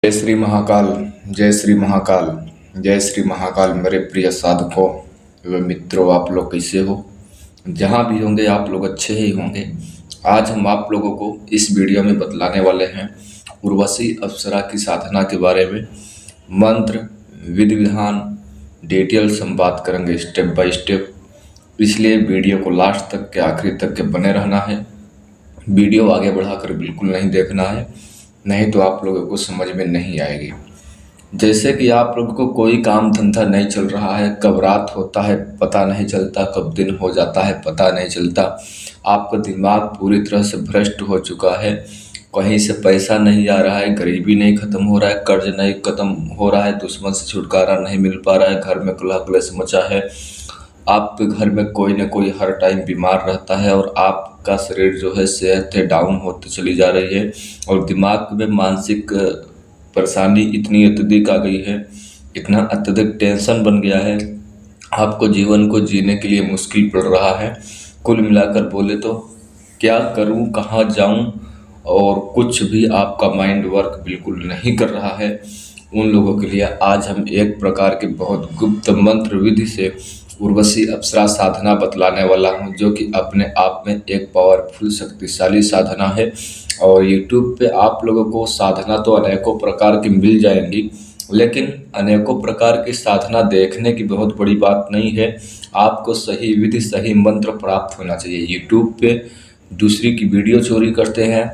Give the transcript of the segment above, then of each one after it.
जय श्री महाकाल। जय श्री महाकाल। जय श्री महाकाल। मेरे प्रिय साधकों एवं मित्रों, आप लोग कैसे हो? जहाँ भी होंगे आप लोग अच्छे ही होंगे। आज हम आप लोगों को इस वीडियो में बतलाने वाले हैं उर्वशी अप्सरा की साधना के बारे में। मंत्र, विधि विधान, डिटेल्स हम बात करेंगे स्टेप बाय स्टेप, इसलिए वीडियो को लास्ट तक के आखिरी तक के बने रहना है। वीडियो आगे बढ़ाकर बिल्कुल नहीं देखना है, नहीं तो आप लोगों को समझ में नहीं आएगी। जैसे कि आप लोगों को कोई काम धंधा नहीं चल रहा है, कब रात होता है पता नहीं चलता, कब दिन हो जाता है पता नहीं चलता, आपका दिमाग पूरी तरह से भ्रष्ट हो चुका है, कहीं से पैसा नहीं आ रहा है, गरीबी नहीं खत्म हो रहा है, कर्ज नहीं खत्म हो रहा है, दुश्मन से छुटकारा नहीं मिल पा रहा है, घर में कलह क्लेश मचा है, आपके घर में कोई न कोई हर टाइम बीमार रहता है और आपका शरीर जो है सेहत है डाउन होती चली जा रही है और दिमाग में मानसिक परेशानी इतनी अत्यधिक आ गई है, इतना अत्यधिक टेंशन बन गया है, आपको जीवन को जीने के लिए मुश्किल पड़ रहा है। कुल मिलाकर बोले तो क्या करूं, कहाँ जाऊं, और कुछ भी आपका माइंड वर्क बिल्कुल नहीं कर रहा है। उन लोगों के लिए आज हम एक प्रकार के बहुत गुप्त मंत्र विधि से उर्वशी अप्सरा साधना बतलाने वाला हूं, जो कि अपने आप में एक पावरफुल शक्तिशाली साधना है। और YouTube पे आप लोगों को साधना तो अनेकों प्रकार की मिल जाएंगी, लेकिन अनेकों प्रकार की साधना देखने की बहुत बड़ी बात नहीं है। आपको सही विधि सही मंत्र प्राप्त होना चाहिए। YouTube पे दूसरी की वीडियो चोरी करते हैं,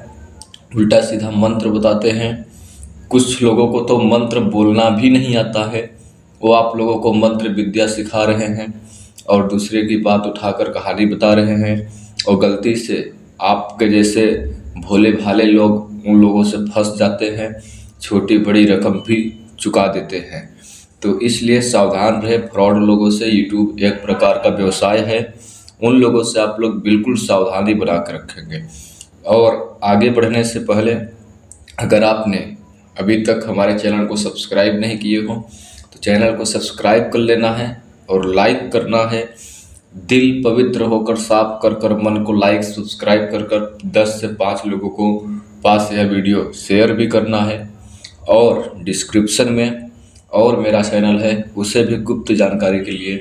उल्टा सीधा मंत्र बताते हैं। कुछ लोगों को तो मंत्र बोलना भी नहीं आता है, वो आप लोगों को मंत्र विद्या सिखा रहे हैं और दूसरे की बात उठाकर कहानी बता रहे हैं, और गलती से आपके जैसे भोले भाले लोग उन लोगों से फंस जाते हैं, छोटी बड़ी रकम भी चुका देते हैं। तो इसलिए सावधान रहे फ्रॉड लोगों से। यूट्यूब एक प्रकार का व्यवसाय है, उन लोगों से आप लोग बिल्कुल सावधानी बना कर रखेंगे। और आगे बढ़ने से पहले अगर आपने अभी तक हमारे चैनल को सब्सक्राइब नहीं किए हो तो चैनल को सब्सक्राइब कर लेना है और लाइक करना है। दिल पवित्र होकर साफ कर कर मन को लाइक सब्सक्राइब कर कर 10 से 5 लोगों को पास यह वीडियो शेयर भी करना है। और डिस्क्रिप्शन में और मेरा चैनल है, उसे भी गुप्त जानकारी के लिए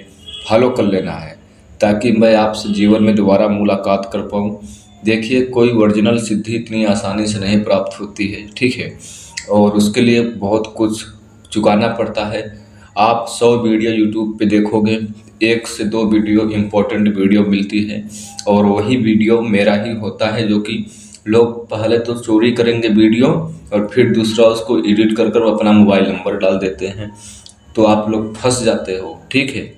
फॉलो कर लेना है, ताकि मैं आपसे जीवन में दोबारा मुलाकात कर पाऊँ। देखिए, कोई ओरिजिनल सिद्धि इतनी आसानी से नहीं प्राप्त होती है, ठीक है, और उसके लिए बहुत कुछ चुकाना पड़ता है। आप 100 वीडियो YouTube पे देखोगे, 1 से 2 वीडियो इम्पोर्टेंट वीडियो मिलती है, और वही वीडियो मेरा ही होता है, जो कि लोग पहले तो चोरी करेंगे वीडियो और फिर दूसरा उसको एडिट कर कर अपना मोबाइल नंबर डाल देते हैं, तो आप लोग फंस जाते हो, ठीक है।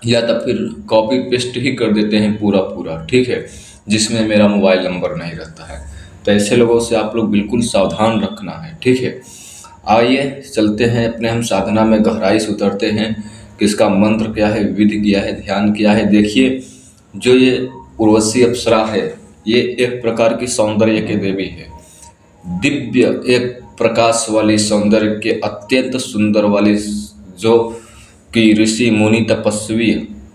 या तो फिर कॉपी पेस्ट ही कर देते हैं पूरा पूरा, ठीक है, जिसमें मेरा मोबाइल नंबर नहीं रहता है। तो ऐसे लोगों से आप लोग बिल्कुल सावधान रखना है, ठीक है। आइए चलते हैं अपने हम साधना में गहराई से उतरते हैं कि इसका मंत्र क्या है, विधि क्या है, ध्यान क्या है। देखिए, जो ये उर्वशी अप्सरा है, ये एक प्रकार की सौंदर्य की देवी है, दिव्य एक प्रकाश वाली सौंदर्य के अत्यंत सुंदर वाली, जो कि ऋषि मुनि तपस्वी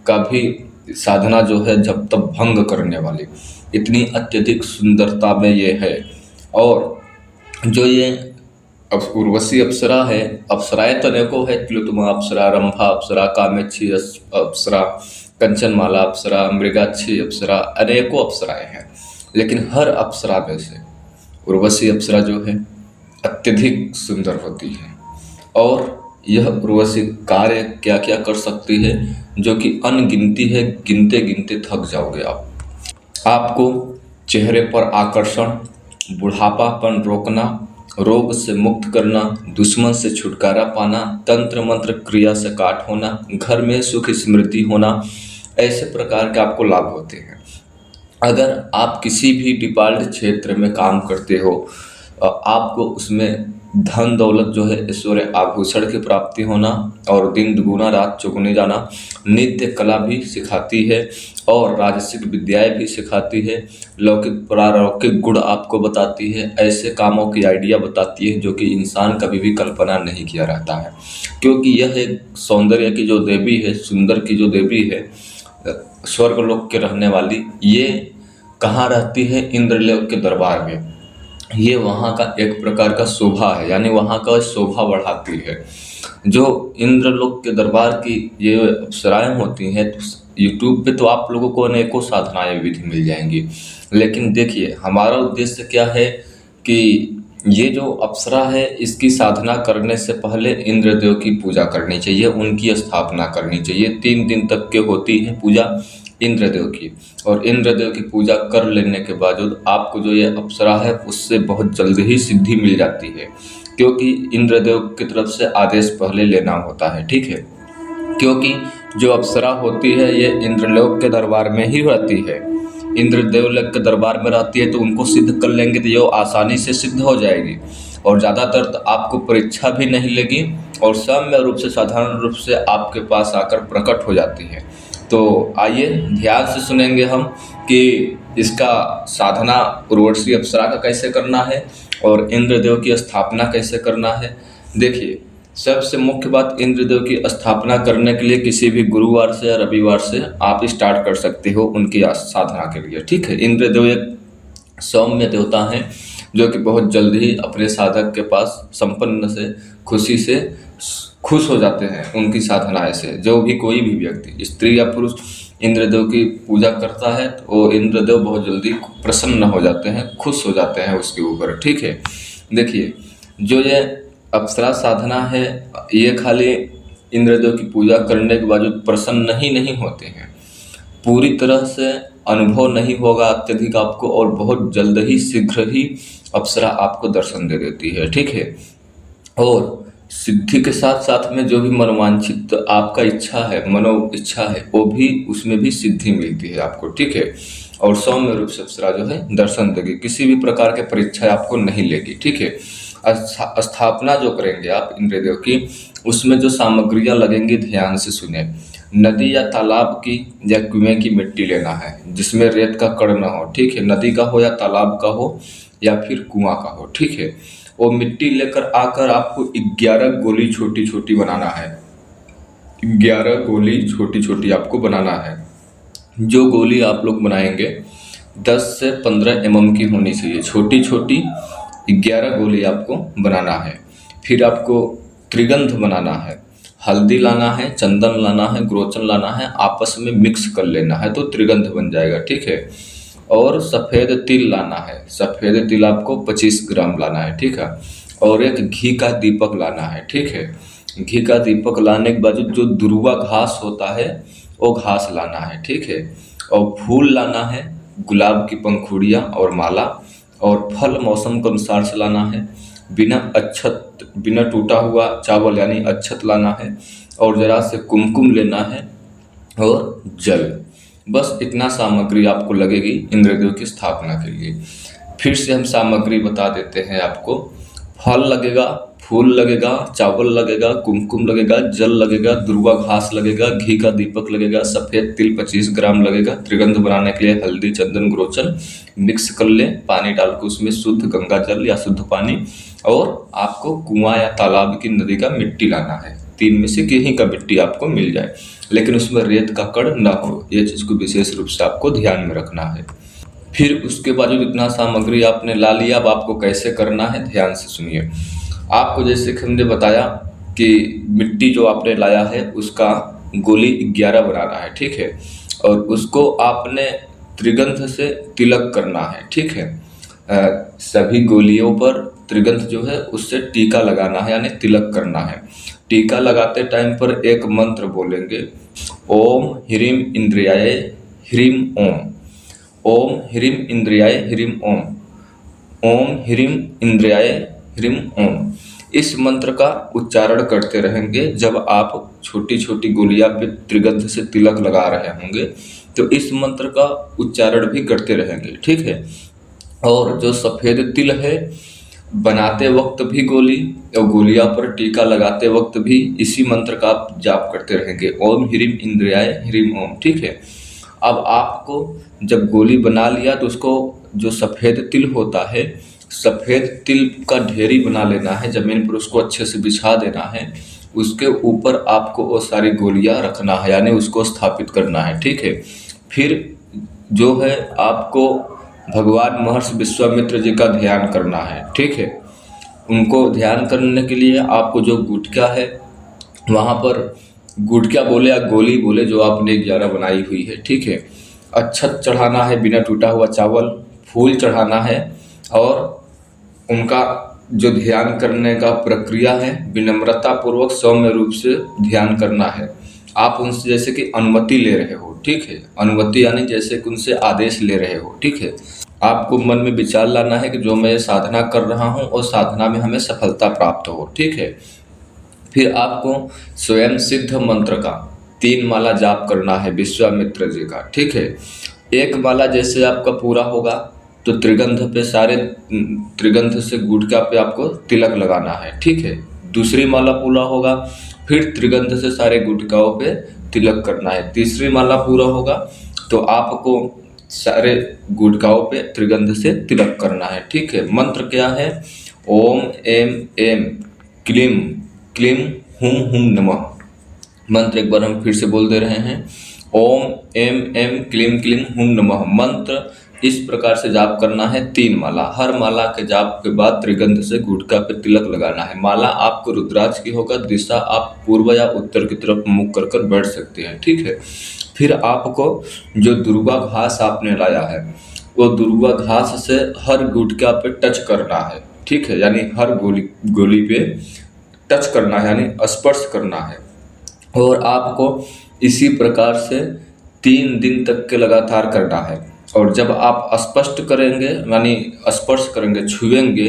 का भी साधना जो है जब तब भंग करने वाली, इतनी अत्यधिक सुंदरता में ये है। और जो ये उर्वशी अप्सरा है, अप्सराएं तो अनेकों है, तिलोत्तमा अप्सरा, रंभा अप्सरा, कामेक्षी अप्सरा, कंचनमाला अप्सरा, मृगाक्षी अप्सरा, अनेकों अप्सराएं हैं, लेकिन हर अप्सरा में से उर्वशी अप्सरा जो है अत्यधिक सुंदर होती है। और यह उर्वशी कार्य क्या क्या कर सकती है, जो कि अनगिनती है, गिनते गिनते थक जाओगे आप। आपको चेहरे पर आकर्षण, बुढ़ापापन रोकना, रोग से मुक्त करना, दुश्मन से छुटकारा पाना, तंत्र मंत्र क्रिया से काट होना, घर में सुख समृद्धि होना, ऐसे प्रकार के आपको लाभ होते हैं। अगर आप किसी भी डिपार्ट क्षेत्र में काम करते हो, आपको उसमें धन दौलत जो है ऐश्वर्य आभूषण की प्राप्ति होना, और दिन दुगुना रात चौगुनी जाना, नित्य कला भी सिखाती है और राजसिक विद्याएं भी सिखाती है, लौकिक पारलौकिक गुण आपको बताती है, ऐसे कामों की आइडिया बताती है जो कि इंसान कभी भी कल्पना नहीं किया रहता है। क्योंकि यह एक सौंदर्य की जो देवी है, सुंदर की जो देवी है, स्वर्गलोक के रहने वाली, ये कहाँ रहती है? इंद्रलोक के दरबार में। ये वहाँ का एक प्रकार का शोभा है, यानी वहाँ का शोभा बढ़ाती है। जो इंद्रलोक के दरबार की ये अप्सराएं होती हैं, तो यूट्यूब पे तो आप लोगों को अनेकों साधनाएं विधि मिल जाएंगी। लेकिन देखिए, हमारा उद्देश्य क्या है कि ये जो अप्सरा है इसकी साधना करने से पहले इंद्रदेव की पूजा करनी चाहिए, उनकी स्थापना करनी चाहिए। 3 दिन तक के होती है पूजा इंद्रदेव की, और इंद्रदेव की पूजा कर लेने के बावजूद आपको जो ये अप्सरा है उससे बहुत जल्द ही सिद्धि मिल जाती है, क्योंकि इंद्रदेव की तरफ से आदेश पहले लेना होता है, ठीक है। क्योंकि जो अप्सरा होती है ये इंद्रलोक के दरबार में ही रहती है, इंद्रदेव लोक के दरबार में रहती है, तो उनको सिद्ध कर लेंगे तो ये आसानी से सिद्ध हो जाएगी, और ज़्यादातर तो आपको परीक्षा भी नहीं लेगी, और सौम्य रूप से साधारण रूप से आपके पास आकर प्रकट हो जाती है। तो आइए ध्यान से सुनेंगे हम कि इसका साधना उर्वशी अप्सरा का कैसे करना है और इंद्रदेव की स्थापना कैसे करना है। देखिए, सबसे मुख्य बात, इंद्रदेव की स्थापना करने के लिए किसी भी गुरुवार से या रविवार से आप स्टार्ट कर सकते हो उनकी साधना के लिए, ठीक है। इंद्रदेव एक सौम्य देवता हैं जो कि बहुत जल्द ही अपने साधक के पास संपन्न से खुशी से खुश हो जाते हैं उनकी साधनाएं से। जो भी कोई भी व्यक्ति, स्त्री या पुरुष, इंद्रदेव की पूजा करता है तो वो इंद्रदेव बहुत जल्दी प्रसन्न हो जाते हैं, खुश हो जाते हैं उसके ऊपर, ठीक है। देखिए, जो ये अप्सरा साधना है ये खाली इंद्रदेव की पूजा करने के बाद प्रसन्न ही नहीं होते हैं, पूरी तरह से अनुभव नहीं होगा अत्यधिक आपको, और बहुत जल्द ही शीघ्र ही अप्सरा आपको दर्शन दे देती है, ठीक है। और सिद्धि के साथ साथ में जो भी मनोवांछित आपका इच्छा है, मनो इच्छा है, वो भी उसमें भी सिद्धि मिलती है आपको, ठीक है। और सौम्य रूप से अप्सरा जो है दर्शन देगी, किसी भी प्रकार के परीक्षा आपको नहीं लेगी, ठीक है। स्थापना जो करेंगे आप इंद्रदेव की, उसमें जो सामग्रियां लगेंगी ध्यान से सुने। नदी या तालाब की या कुएं की मिट्टी लेना है जिसमें रेत का कण ना हो, ठीक है। नदी का हो या तालाब का हो या फिर कुआं का हो, ठीक है। वो मिट्टी लेकर आकर आपको 11 गोली छोटी छोटी बनाना है, 11 गोली छोटी छोटी आपको बनाना है। जो गोली आप लोग बनाएंगे 10 से 15 mm की होनी चाहिए, छोटी छोटी 11 गोली आपको बनाना है। फिर आपको त्रिगंध बनाना है, हल्दी लाना है, चंदन लाना है, गुरोचन लाना है, आपस में मिक्स कर लेना है तो त्रिगंध बन जाएगा, ठीक है। और सफ़ेद तिल लाना है, सफ़ेद तिल आपको 25 ग्राम लाना है, ठीक है। और एक घी का दीपक लाना है, ठीक है। घी का दीपक लाने के बाद जो दुर्वा घास होता है वो घास लाना है, ठीक है। और फूल लाना है, गुलाब की पंखुड़ियाँ और माला, और फल मौसम के अनुसार से लाना है। बिना अक्षत, बिना टूटा हुआ चावल यानी अक्षत लाना है, और जरा से कुमकुम लेना है, और जल। बस इतना सामग्री आपको लगेगी इंद्रदेव की स्थापना के लिए। फिर से हम सामग्री बता देते हैं आपको। फल लगेगा, फूल लगेगा, चावल लगेगा, कुमकुम लगेगा, जल लगेगा, दुर्वा घास लगेगा, घी का दीपक लगेगा, सफ़ेद तिल 25 ग्राम लगेगा, त्रिगंध बनाने के लिए हल्दी, चंदन, गुरोचन मिक्स कर लें, पानी डाल के उसमें शुद्ध गंगा जल या शुद्ध पानी, और आपको कुआं या तालाब की नदी का मिट्टी लाना है। 3 में से कहीं का मिट्टी आपको मिल जाए, लेकिन उसमें रेत का कण ना हो, ये चीज़ को विशेष रूप से आपको ध्यान में रखना है। फिर उसके बाद जो इतना सामग्री आपने ला लिया, अब आपको कैसे करना है ध्यान से सुनिए। आपको जैसे कि हमने बताया कि मिट्टी जो आपने लाया है उसका गोली 11 बनाना है, ठीक है। और उसको आपने त्रिगंध से तिलक करना है, ठीक है। सभी गोलियों पर त्रिगंध जो है उससे टीका लगाना है, यानी तिलक करना है। टीका लगाते टाइम पर एक मंत्र बोलेंगे, ओम ह्रीम इंद्रियाय ह्रीम ओम, ओम ह्रीम इंद्रियाय ह्रीम ओम, ओम ह्रीम इंद्रियाय ह्रीम ओम। इस मंत्र का उच्चारण करते रहेंगे। जब आप छोटी छोटी गोलियां पे त्रिगंध से तिलक लगा रहे होंगे तो इस मंत्र का उच्चारण भी करते रहेंगे, ठीक है। और जो सफ़ेद तिल है, बनाते वक्त भी गोली और गोलियां पर टीका लगाते वक्त भी इसी मंत्र का आप जाप करते रहेंगे, ओम ह्रीम इंद्रियाय ह्रीम ओम, ठीक है। अब आपको जब गोली बना लिया तो उसको जो सफ़ेद तिल होता है, सफ़ेद तिल का ढेरी बना लेना है, ज़मीन पर उसको अच्छे से बिछा देना है। उसके ऊपर आपको वो सारी गोलियां रखना है, यानी उसको स्थापित करना है, ठीक है। फिर जो है आपको भगवान महर्षि विश्वामित्र जी का ध्यान करना है। ठीक है, उनको ध्यान करने के लिए आपको जो गुटका है वहाँ पर गुटका बोले या गोली बोले जो आपने 11 बनाई हुई है, ठीक है, अक्षत चढ़ाना है बिना टूटा हुआ चावल, फूल चढ़ाना है और उनका जो ध्यान करने का प्रक्रिया है विनम्रता पूर्वक सौम्य रूप से ध्यान करना है। आप उनसे जैसे कि अनुमति ले रहे हो, ठीक है, अनुमति यानी जैसे कि उनसे आदेश ले रहे हो। ठीक है, आपको मन में विचार लाना है कि जो मैं साधना कर रहा हूँ और साधना में हमें सफलता प्राप्त हो। ठीक है, फिर आपको स्वयं सिद्ध मंत्र का 3 माला जाप करना है विश्वामित्र जी का। ठीक है, एक माला जैसे आपका पूरा होगा तो त्रिगंध पे सारे त्रिगंध से गुटका पे आपको तिलक लगाना है। ठीक है, दूसरी माला पूरा होगा फिर त्रिगंध से सारे गुटकाओं पे तिलक करना है। तीसरी माला पूरा होगा तो आपको सारे गुटकाओं पे त्रिगंध से तिलक करना है। ठीक है, मंत्र क्या है? ओम एम एम क्लीम क्लीम हुम हुम नमः। मंत्र एक बार हम फिर से बोल दे रहे हैं, ओम एम एम क्लीम क्लीम हुम नमः। मंत्र इस प्रकार से जाप करना है 3 माला। हर माला के जाप के बाद त्रिगंध से गुटका पे तिलक लगाना है। माला आपको रुद्राक्ष की होगा, दिशा आप पूर्व या उत्तर की तरफ मुख कर कर बैठ सकते हैं। ठीक है, फिर आपको जो दुर्वा घास आपने लाया है वो दुर्वा घास से हर गुटका पे टच करना है। ठीक है, यानी हर गोली पे टच करना है यानी स्पर्श करना है। और आपको इसी प्रकार से 3 दिन तक के लगातार करना है। और जब आप स्पष्ट करेंगे यानी स्पर्श करेंगे, छुएंगे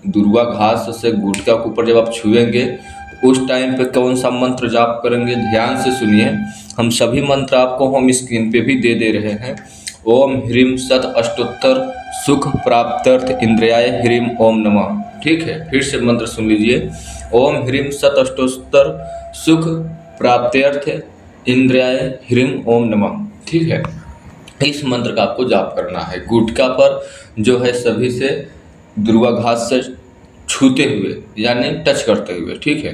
दुर्वा घास से गुटका के ऊपर जब आप छुएंगे उस टाइम पे कौन सा मंत्र जाप करेंगे ध्यान से सुनिए। हम सभी मंत्र आपको होम स्क्रीन पे भी दे रहे हैं। ओम ह्रीम सत अष्टोत्तर सुख प्राप्त्यर्थ इंद्रियाय ह्रीम ओम नमः। ठीक है, फिर से मंत्र सुन लीजिए। ओम ह्रीम सत अष्टोत्तर सुख प्राप्त्यर्थ इंद्रियाय ह्रीम ओम नमः। ठीक है, इस मंत्र का आपको जाप करना है। गुटका पर जो है सभी से दुर्वा घास से छूते हुए यानी टच करते हुए। ठीक है,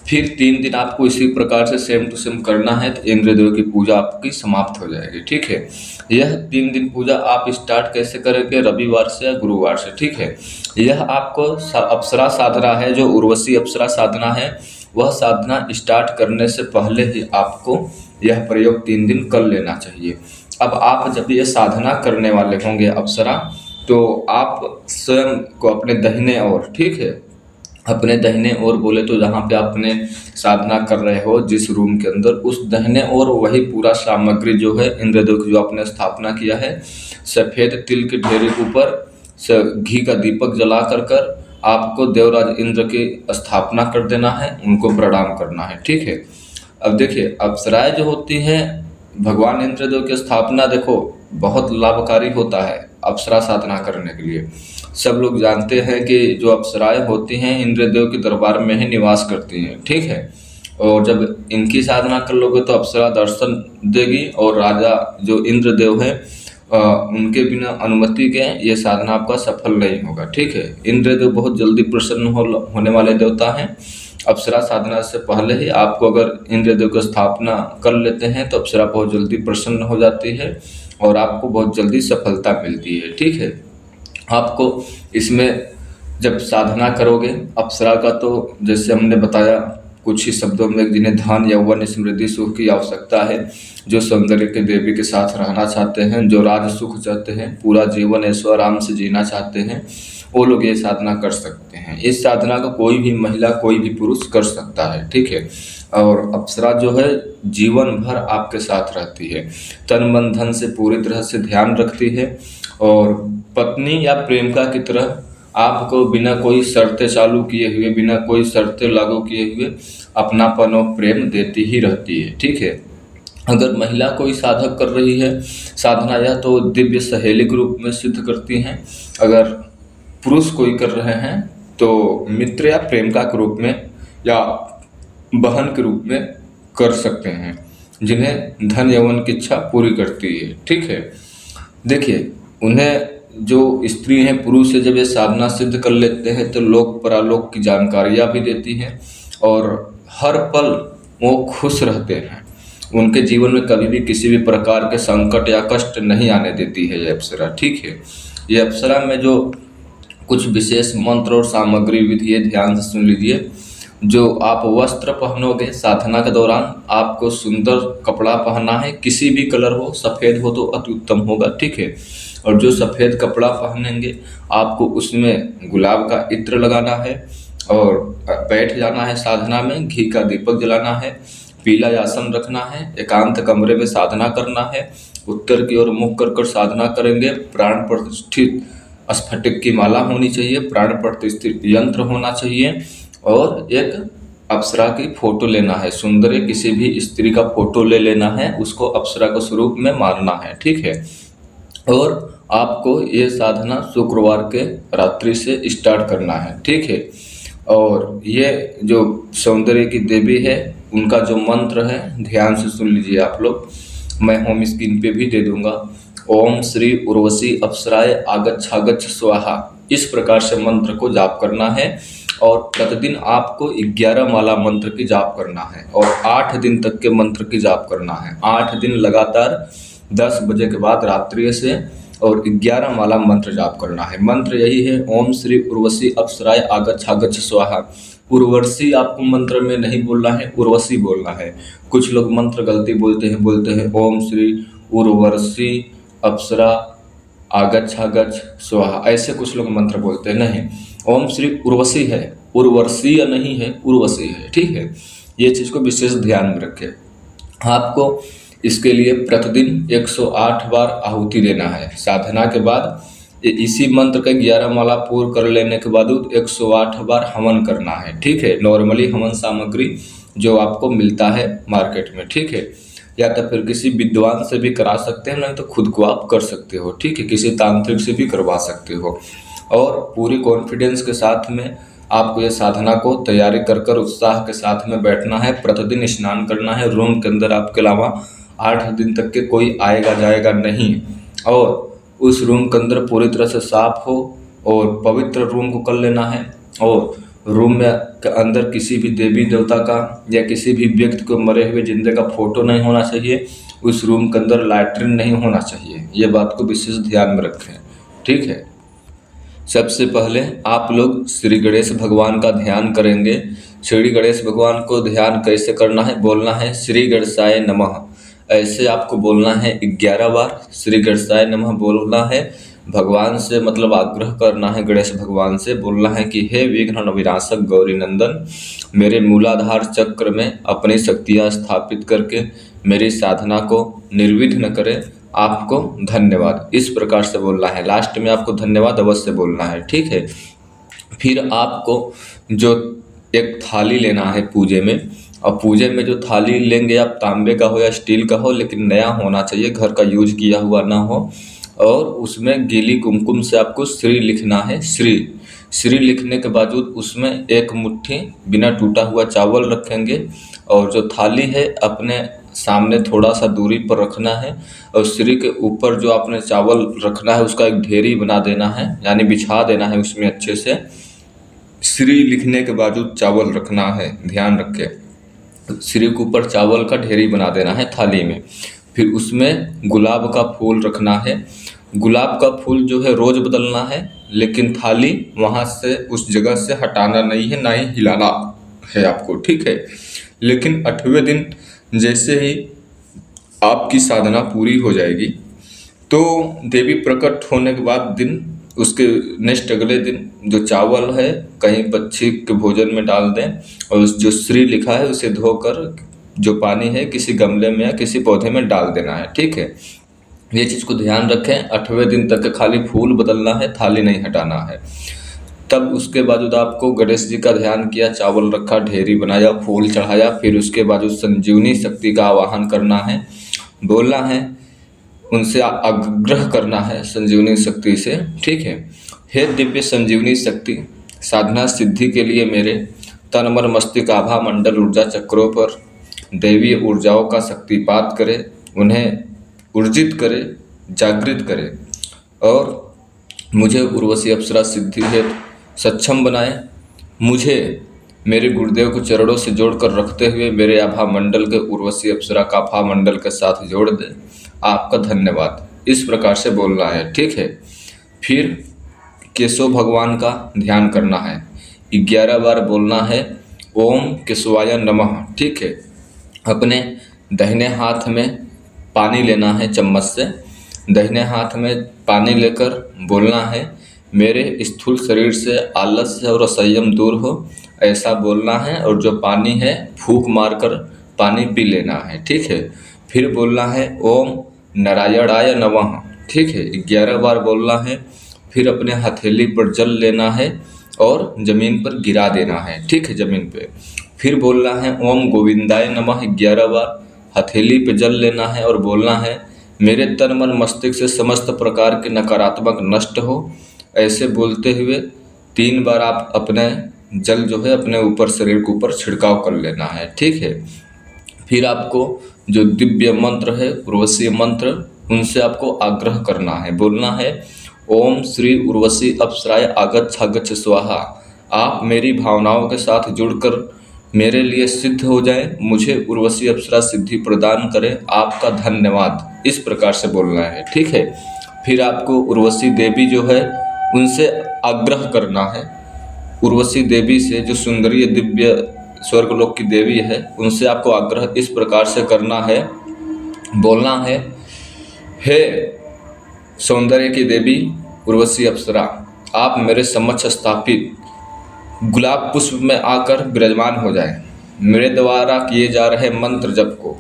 फिर 3 दिन आपको इसी प्रकार से सेम टू सेम करना है तो इंद्रदेव की पूजा आपकी समाप्त हो जाएगी। ठीक है, यह 3 दिन पूजा आप स्टार्ट कैसे करेंगे? रविवार से या गुरुवार से। ठीक है, यह आपको अप्सरा साधना है, जो उर्वशी अप्सरा साधना है, वह साधना स्टार्ट करने से पहले ही आपको यह प्रयोग 3 दिन कर लेना चाहिए। अब आप जब ये साधना करने वाले होंगे अप्सरा, तो आप स्वयं को अपने दाहिने ओर, ठीक है, अपने दाहिने ओर बोले तो जहाँ पे आपने साधना कर रहे हो जिस रूम के अंदर, उस दाहिने ओर वही पूरा सामग्री जो है इंद्रदेव की जो आपने स्थापना किया है, सफ़ेद तिल के ढेरे के ऊपर घी का दीपक जला कर आपको देवराज इंद्र की स्थापना कर देना है, उनको प्रणाम करना है। ठीक है, अब देखिए अप्सराएं जो होती हैं भगवान इंद्रदेव की स्थापना देखो बहुत लाभकारी होता है अप्सरा साधना करने के लिए। सब लोग जानते हैं कि जो अप्सराएं होती हैं इंद्रदेव के दरबार में ही निवास करती हैं। ठीक है, और जब इनकी साधना कर लोगे तो अप्सरा दर्शन देगी और राजा जो इंद्रदेव है उनके बिना अनुमति के ये साधना आपका सफल नहीं होगा। ठीक है, इंद्रदेव बहुत जल्दी प्रसन्न होने वाले देवता हैं। अप्सरा साधना से पहले ही आपको अगर इंद्रदेव की स्थापना कर लेते हैं तो अप्सरा बहुत जल्दी प्रसन्न हो जाती है और आपको बहुत जल्दी सफलता मिलती है। ठीक है, आपको इसमें जब साधना करोगे अप्सरा का, तो जैसे हमने बताया कुछ ही शब्दों में, जिन्हें धन यौवन समृद्धि सुख की आवश्यकता है, जो सौंदर्य के देवी के साथ रहना चाहते हैं, जो राज सुख चाहते हैं, पूरा जीवन ऐश्वर्य आराम से जीना चाहते हैं, वो लोग ये साधना कर सकते हैं। इस साधना को कोई भी महिला कोई भी पुरुष कर सकता है। ठीक है, और अप्सरा जो है जीवन भर आपके साथ रहती है, तन मन धन से पूरी तरह से ध्यान रखती है और पत्नी या प्रेमिका की तरह आपको बिना कोई शर्तें चालू किए हुए, बिना कोई शर्तें लागू किए हुए अपनापन और प्रेम देती ही रहती है। ठीक है, अगर महिला कोई साधक कर रही है साधना, या तो दिव्य सहेली के रूप में सिद्ध करती हैं, अगर पुरुष कोई कर रहे हैं तो मित्र या प्रेमिका के रूप में या बहन के रूप में कर सकते हैं, जिन्हें धन यौवन की इच्छा पूरी करती है। ठीक है, देखिए उन्हें जो स्त्री हैं पुरुष से जब ये साधना सिद्ध कर लेते हैं तो लोक परालोक की जानकारियाँ भी देती हैं और हर पल वो खुश रहते हैं। उनके जीवन में कभी भी किसी भी प्रकार के संकट या कष्ट नहीं आने देती है ये अप्सरा। ठीक है, ये अप्सरा में जो कुछ विशेष मंत्र और सामग्री विधि है, ध्यान से सुन लीजिए। जो आप वस्त्र पहनोगे साधना के दौरान, आपको सुंदर कपड़ा पहनना है, किसी भी कलर हो, सफ़ेद हो तो अति उत्तम होगा, ठीक है। और जो सफ़ेद कपड़ा पहनेंगे आपको उसमें गुलाब का इत्र लगाना है और बैठ जाना है साधना में, घी का दीपक जलाना है, पीला आसन रखना है, एकांत कमरे में साधना करना है, उत्तर की ओर मुख कर कर साधना करेंगे। प्राण प्रतिष्ठित स्फटिक की माला होनी चाहिए, प्राण प्रतिष्ठित यंत्र होना चाहिए और एक अप्सरा की फोटो लेना है, सुंदर किसी भी स्त्री का फोटो ले लेना है, उसको अप्सरा के स्वरूप में मानना है, ठीक है। और आपको ये साधना शुक्रवार के रात्रि से स्टार्ट करना है, ठीक है। और ये जो सौंदर्य की देवी है उनका जो मंत्र है ध्यान से सुन लीजिए आप लोग, मैं होम स्क्रीन पे भी दे दूंगा। ओम श्री उर्वशी अप्सराय आगच्छागच्छ स्वाहा, इस प्रकार से मंत्र को जाप करना है और प्रतिदिन आपको 11 माला मंत्र की जाप करना है और 8 दिन तक के मंत्र की जाप करना है। 8 दिन लगातार 10 बजे के बाद रात्रि से और 11 माला मंत्र जाप करना है। मंत्र यही है, ओम श्री उर्वशी अप्सराय आगच्छागच्छ स्वाहा। उर्वशी आपको मंत्र में नहीं बोलना है, उर्वशी बोलना है। कुछ लोग मंत्र गलती बोलते हैं ओम श्री उर्वशी अप्सरा आगच्छागच्छ स्वाहा, ऐसे कुछ लोग मंत्र बोलते हैं, नहीं, ओम श्री उर्वशी है, उर्वशी या नहीं है, उर्वशी है, ठीक है। ये चीज़ को विशेष ध्यान में रखें। आपको इसके लिए प्रतिदिन 108 बार आहुति देना है। साधना के बाद इसी मंत्र का 11 माला पूर्ण कर लेने के बाद 108 बार हवन करना है, ठीक है। नॉर्मली हवन सामग्री जो आपको मिलता है मार्केट में, ठीक है, या तो फिर किसी विद्वान से भी करा सकते हैं, नहीं तो खुद को आप कर सकते हो, ठीक है, किसी तांत्रिक से भी करवा सकते हो। और पूरी कॉन्फिडेंस के साथ में आपको ये साधना को तैयारी कर उत्साह के साथ में बैठना है। प्रतिदिन स्नान करना है, रूम के अंदर आपके अलावा 8 दिन तक के कोई आएगा जाएगा नहीं, और उस रूम के अंदर पूरी तरह से साफ हो और पवित्र रूम को कर लेना है। और रूम में के अंदर किसी भी देवी देवता का या किसी भी व्यक्ति को मरे हुए जिंदे का फोटो नहीं होना चाहिए। उस रूम के अंदर लैट्रिन नहीं होना चाहिए, ये बात को विशेष ध्यान में रखें, ठीक है। सबसे पहले आप लोग श्री गणेश भगवान का ध्यान करेंगे। श्री गणेश भगवान को ध्यान कैसे करना है, बोलना है श्री गणेशाय नमः, ऐसे आपको बोलना है 11 बार। श्री गणेशाय नमः बोलना है, भगवान से मतलब आग्रह करना है, गणेश भगवान से बोलना है कि हे विघ्न विनाशक गौरी नंदन, मेरे मूलाधार चक्र में अपनी शक्तियाँ स्थापित करके मेरी साधना को निर्विघ्न करें, आपको धन्यवाद, इस प्रकार से बोलना है। लास्ट में आपको धन्यवाद अवश्य बोलना है, ठीक है। फिर आपको जो एक थाली लेना है पूजे में, और पूजे में जो थाली लेंगे आप तांबे का हो या स्टील का हो, लेकिन नया होना चाहिए, घर का यूज किया हुआ ना हो। और उसमें गीली कुमकुम से आपको श्री लिखना है। श्री लिखने के बावजूद उसमें एक मुट्ठी बिना टूटा हुआ चावल रखेंगे और जो थाली है अपने सामने थोड़ा सा दूरी पर रखना है और श्री के ऊपर जो आपने चावल रखना है उसका एक ढेरी बना देना है, यानी बिछा देना है उसमें अच्छे से। श्री लिखने के बावजूद चावल रखना है, ध्यान रखें। श्री के ऊपर चावल का ढेरी बना देना है थाली में। फिर उसमें गुलाब का फूल रखना है। गुलाब का फूल जो है रोज बदलना है, लेकिन थाली वहाँ से उस जगह से हटाना नहीं है, ना ही हिलाना है आपको, ठीक है। लेकिन 8वें दिन जैसे ही आपकी साधना पूरी हो जाएगी तो देवी प्रकट होने के बाद दिन उसके नेक्स्ट अगले दिन जो चावल है कहीं पक्षी के भोजन में डाल दें और उस जो श्री लिखा है उसे धोकर जो पानी है किसी गमले में या किसी पौधे में डाल देना है, ठीक है। ये चीज़ को ध्यान रखें। 8वें दिन तक खाली फूल बदलना है, थाली नहीं हटाना है। तब उसके बाद आपको गणेश जी का ध्यान किया, चावल रखा, ढेरी बनाया, फूल चढ़ाया, फिर उसके बाद संजीवनी शक्ति का आवाहन करना है, बोलना है, उनसे आग्रह करना है संजीवनी शक्ति से, ठीक है। हे दिव्य संजीवनी शक्ति, साधना सिद्धि के लिए मेरे तन मन मस्तिष्क आभा मंडल ऊर्जा चक्रों पर दैवीय ऊर्जाओं का शक्तिपात करे, उन्हें ऊर्जित करे, जागृत करे और मुझे उर्वशी अप्सरा सिद्धि हेतु सक्षम बनाए। मुझे मेरे गुरुदेव को चरणों से जोड़कर रखते हुए मेरे आभा मंडल के उर्वशी अप्सरा का आभा मंडल के साथ जोड़ दे, आपका धन्यवाद, इस प्रकार से बोलना है, ठीक है। फिर केशव भगवान का ध्यान करना है। 11 बार बोलना है ओम केशवाय नमः। ठीक है। अपने दाहिने हाथ में पानी लेना है चम्मच से। दाहिने हाथ में पानी लेकर बोलना है मेरे स्थूल शरीर से आलस्य और असंयम दूर हो, ऐसा बोलना है। और जो पानी है फूंक मारकर पानी पी लेना है। ठीक है। फिर बोलना है ओम नारायणाय नमः। ठीक है। 11 बार बोलना है। फिर अपने हथेली पर जल लेना है और जमीन पर गिरा देना है। ठीक है, जमीन पे। फिर बोलना है ओम गोविंदाय नमः 11 बार। हथेली पे जल लेना है और बोलना है मेरे तन मन मस्तिष्क से समस्त प्रकार के नकारात्मक नष्ट हो। ऐसे बोलते हुए 3 बार आप अपने जल जो है अपने ऊपर, शरीर के ऊपर छिड़काव कर लेना है। ठीक है। फिर आपको जो दिव्य मंत्र है, उर्वशी मंत्र, उनसे आपको आग्रह करना है। बोलना है ओम श्री उर्वशी अप्सराय आगच्छ स्वाहा। आप मेरी भावनाओं के साथ जुड़कर मेरे लिए सिद्ध हो जाए, मुझे उर्वशी अप्सरा सिद्धि प्रदान करे, आपका धन्यवाद। इस प्रकार से बोलना है। ठीक है। फिर आपको उर्वशी देवी जो है उनसे आग्रह करना है। उर्वशी देवी से, जो सुंदरी दिव्य स्वर्गलोक की देवी है, उनसे आपको आग्रह इस प्रकार से करना है। बोलना है हे सौंदर्य की देवी उर्वशी अप्सरा, आप मेरे समक्ष स्थापित गुलाब पुष्प में आकर विराजमान हो जाए। मेरे द्वारा किए जा रहे मंत्र जप को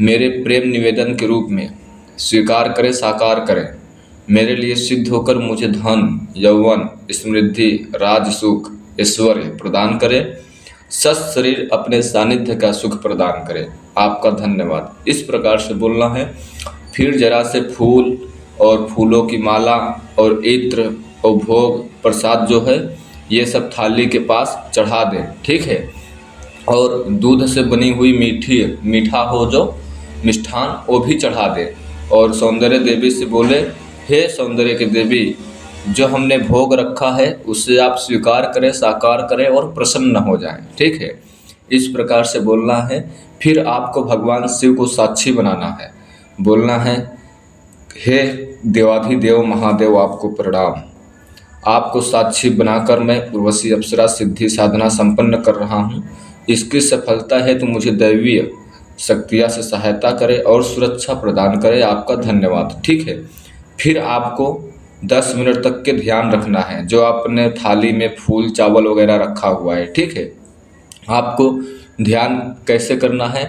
मेरे प्रेम निवेदन के रूप में स्वीकार करें, साकार करें। मेरे लिए सिद्ध होकर मुझे धन, यौवन, समृद्धि, राज सुख, ऐश्वर्य प्रदान करे। सत शरीर अपने सानिध्य का सुख प्रदान करे। आपका धन्यवाद। इस प्रकार से बोलना है। फिर जरा से फूल और फूलों की माला और इत्र और भोग प्रसाद जो है ये सब थाली के पास चढ़ा दें। ठीक है। और दूध से बनी हुई मीठा हो जो मिष्ठान, वो भी चढ़ा दें। और सौंदर्य देवी से बोले हे सौंदर्य की देवी, जो हमने भोग रखा है उससे आप स्वीकार करें, साकार करें और प्रसन्न हो जाएं। ठीक है। इस प्रकार से बोलना है। फिर आपको भगवान शिव को साक्षी बनाना है। बोलना है हे देवाधिदेव महादेव, आपको प्रणाम। आपको साक्षी बनाकर मैं उर्वशी अप्सरा सिद्धि साधना संपन्न कर रहा हूँ। इसकी सफलता है तो मुझे दैवीय शक्तियाँ से सहायता करे और सुरक्षा प्रदान करे। आपका धन्यवाद। ठीक है। फिर आपको 10 मिनट तक के ध्यान रखना है, जो आपने थाली में फूल चावल वगैरह रखा हुआ है। ठीक है। आपको ध्यान कैसे करना है?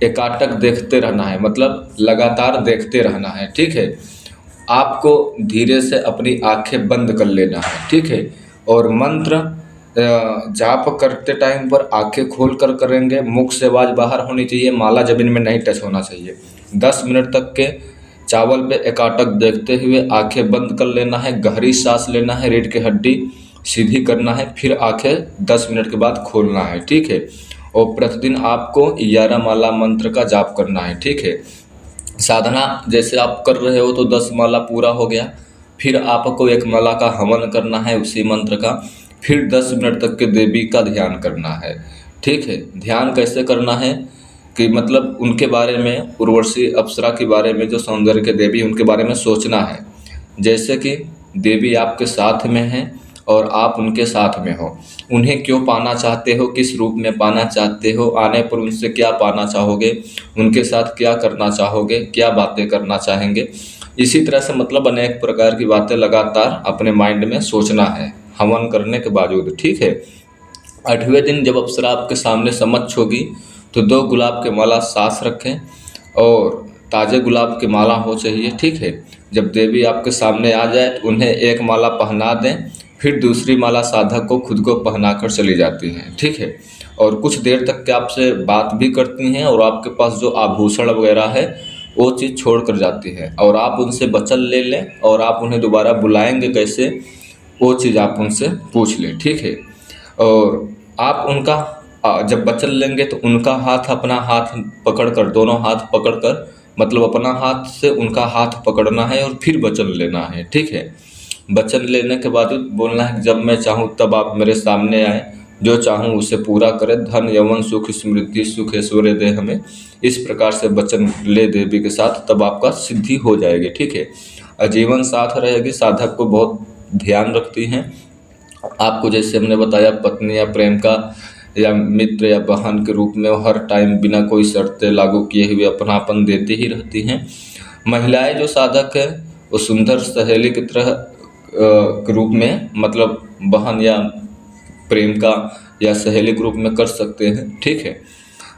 एकाटक देखते रहना है, मतलब लगातार देखते रहना है। ठीक है। आपको धीरे से अपनी आंखें बंद कर लेना है। ठीक है। और मंत्र जाप करते टाइम पर आंखें खोल कर करेंगे, मुख से आवाज़ बाहर होनी चाहिए, माला जमीन में नहीं टच होना चाहिए। 10 मिनट तक के चावल पे एकाटक देखते हुए आंखें बंद कर लेना है। गहरी सांस लेना है, रीढ़ की हड्डी सीधी करना है, फिर आंखें 10 मिनट के बाद खोलना है। ठीक है। और प्रतिदिन आपको 11 माला मंत्र का जाप करना है। ठीक है। साधना जैसे आप कर रहे हो तो 10 माला पूरा हो गया, फिर आपको 1 माला का हवन करना है उसी मंत्र का। फिर 10 मिनट तक के देवी का ध्यान करना है। ठीक है। ध्यान कैसे करना है कि मतलब उनके बारे में, उर्वशी अप्सरा के बारे में, जो सौंदर्य के देवी, उनके बारे में सोचना है। जैसे कि देवी आपके साथ में है और आप उनके साथ में हो। उन्हें क्यों पाना चाहते हो, किस रूप में पाना चाहते हो, आने पर उनसे क्या पाना चाहोगे, उनके साथ क्या करना चाहोगे, क्या बातें करना चाहेंगे। इसी तरह से मतलब अनेक प्रकार की बातें लगातार अपने माइंड में सोचना है हवन करने के बावजूद। ठीक है। 8वें दिन जब अप्सरा आपके सामने समक्ष होगी तो 2 गुलाब के माला साथ रखें और ताज़े गुलाब की माला हो चाहिए। ठीक है। जब देवी आपके सामने आ जाए तो उन्हें 1 माला पहना दें, फिर दूसरी माला साधक को खुद को पहनाकर चली जाती हैं। ठीक है। और कुछ देर तक के आपसे बात भी करती हैं और आपके पास जो आभूषण वगैरह है वो चीज़ छोड़ कर जाती है। और आप उनसे वचन ले लें और आप उन्हें दोबारा बुलाएंगे कैसे, वो चीज़ आप उनसे पूछ लें। ठीक है। और आप उनका जब वचन लेंगे तो उनका हाथ, अपना हाथ पकड़कर, दोनों हाथ पकड़कर, मतलब अपना हाथ से उनका हाथ पकड़ना है और फिर वचन लेना है। ठीक है। वचन लेने के बाद बोलना है जब मैं चाहूँ तब आप मेरे सामने आए, जो चाहूँ उसे पूरा करें, धन, यौवन, सुख, समृद्धि, सुख, ऐश्वर्य दे हमें। इस प्रकार से वचन ले देवी के साथ, तब आपका सिद्धि हो जाएगी। ठीक है। आजीवन साथ रहेगी, साधक को बहुत ध्यान रखती हैं। आपको जैसे हमने बताया, पत्नी या प्रेम का या मित्र या बहन के रूप में वो हर टाइम बिना कोई शर्तें लागू किए हुए अपनापन देती ही रहती हैं। महिलाएं जो साधक है वो सुंदर सहेली की तरह के रूप में, मतलब बहन या प्रेम का या सहेली के रूप में कर सकते हैं। ठीक है,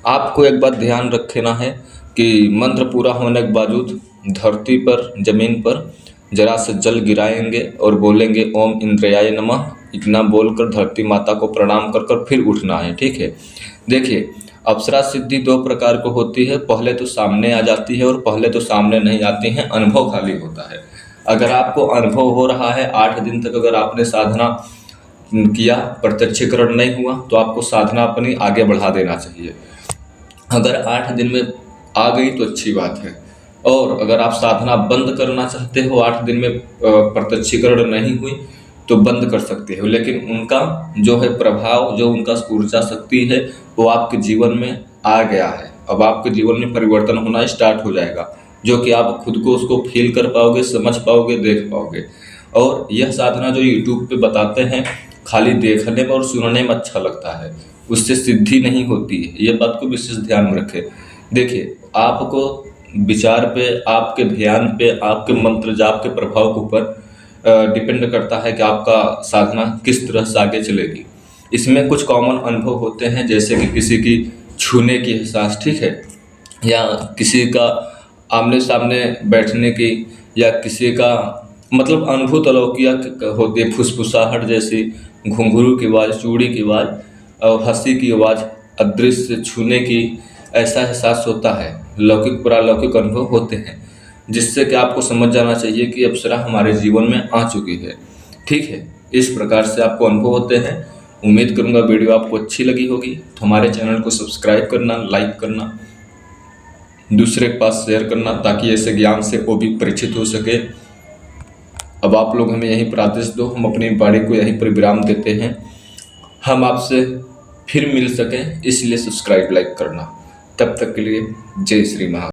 आपको एक बात ध्यान रखना है कि मंत्र पूरा होने के बावजूद धरती पर, जमीन पर जरा से जल गिराएंगे और बोलेंगे ओम इंद्रियाय नमः। इतना बोलकर धरती माता को प्रणाम कर कर फिर उठना है। ठीक है, देखिए अप्सरा सिद्धि दो प्रकार को होती है, पहले तो सामने आ जाती है और पहले तो सामने नहीं आती हैं, अनुभव खाली होता है। अगर आपको अनुभव हो रहा है 8 दिन तक अगर आपने साधना किया, प्रत्यक्षीकरण नहीं हुआ, तो आपको साधना अपनी आगे बढ़ा देना चाहिए। अगर 8 दिन में आ गई तो अच्छी बात है, और अगर आप साधना बंद करना चाहते हो, 8 दिन में प्रत्यक्षीकरण नहीं हुई तो बंद कर सकते हो, लेकिन उनका जो है प्रभाव, जो उनका ऊर्जा शक्ति है वो आपके जीवन में आ गया है। अब आपके जीवन में परिवर्तन होना स्टार्ट हो जाएगा, जो कि आप खुद को उसको फील कर पाओगे, समझ पाओगे, देख पाओगे। और यह साधना जो यूट्यूब पे बताते हैं, खाली देखने में और सुनने में अच्छा लगता है, उससे सिद्धि नहीं होती है। ये बात को विशेष ध्यान में रखें। देखिए आपको विचार पे, आपके ध्यान पे, आपके मंत्र जाप के प्रभाव के ऊपर डिपेंड करता है कि आपका साधना किस तरह से आगे चलेगी। इसमें कुछ कॉमन अनुभव होते हैं, जैसे कि किसी की छूने की एहसास, ठीक है, या किसी का आमने सामने बैठने की, या किसी का मतलब अनुभूत अलौकिक होती है, फुसफुसाहट जैसी, घुंघरू की आवाज़, चूड़ी की आवाज़ और हंसी की आवाज़, अदृश्य छूने की, ऐसा एहसास होता है। लौकिक परालौकिक अनुभव होते हैं, जिससे कि आपको समझ जाना चाहिए कि अप्सरा हमारे जीवन में आ चुकी है। ठीक है, इस प्रकार से आपको अनुभव होते हैं। उम्मीद करूंगा वीडियो आपको अच्छी लगी होगी, तो हमारे चैनल को सब्सक्राइब करना, लाइक करना, दूसरे के पास शेयर करना, ताकि ऐसे ज्ञान से वो भी परिचित हो सके। अब आप लोग हमें यहीं पर आदेश दो, हम अपनी बाड़ी को यहीं पर विराम देते हैं। हम आपसे फिर मिल सकें, इसलिए सब्सक्राइब, लाइक करना। तब तक के लिए जय श्री महाकाल।